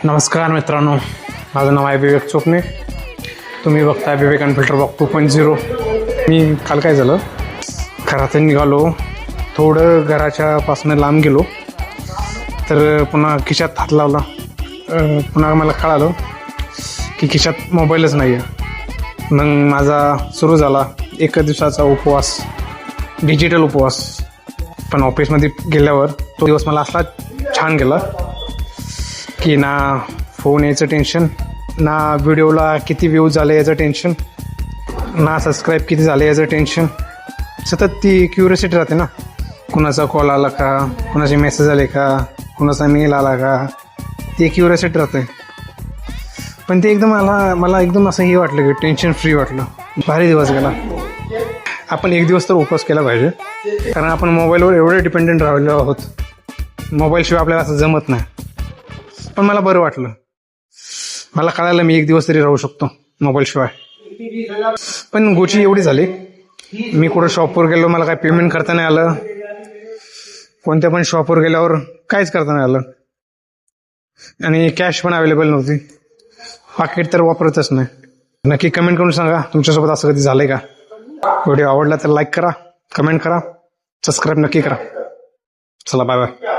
नमस्कार मित्रांनो, माझं नाव आहे विवेक चोपणे. तुम्ही बघताय विवेक अनफिल्टर वॉक 2.0. मी काल काय झालं, घरातून निघालो, थोडं घराच्या पासून लांब गेलो, तर पुन्हा खिशात हात लावला. पुन्हा मला कळालं की खिशात मोबाईलच नाही आहे. मग माझा सुरू झाला एका दिवसाचा उपवास, डिजिटल उपवास. पण ऑफिसमध्ये गेल्यावर तो दिवस मला असला छान गेला की ना फोन यायचं टेन्शन, ना व्हिडिओला किती व्ह्यूज झाले याचं टेन्शन, ना सबस्क्राईब किती झाले याचं टेन्शन. सतत ती क्युरियोसिटी राहते ना, कुणाचा कॉल आला का, कुणाचे मेसेज आले का, कुणाचा मेल आला का, ती क्युरियोसिटी राहते. पण ते एकदम मला एकदम असं हे वाटलं की टेन्शन फ्री वाटलं. भारी दिवस गेला. आपण एक दिवस तर उपवास केला पाहिजे, कारण आपण मोबाईलवर एवढे डिपेंडेंट राहिलो आहोत. मोबाईलशिवाय आपल्याला असं जमत नाही. पण मला बरं वाटलं, मला कळालं मी एक दिवस तरी राहू शकतो मोबाईलशिवाय. पण गोष्टी एवढी झाली, मी कुठं शॉपवर गेलो, मला काय पेमेंट करता नाही आलं. कोणत्या पण शॉपवर गेल्यावर काहीच करता नाही आलं, आणि कॅश पण अवेलेबल नव्हती. पाकिट तर वापरतच नाही. नक्की कमेंट करून सांगा तुमच्यासोबत असं कधी झालंय का. व्हिडिओ आवडला तर लाईक करा, कमेंट करा, सबस्क्राईब नक्की करा. चला, बाय बाय.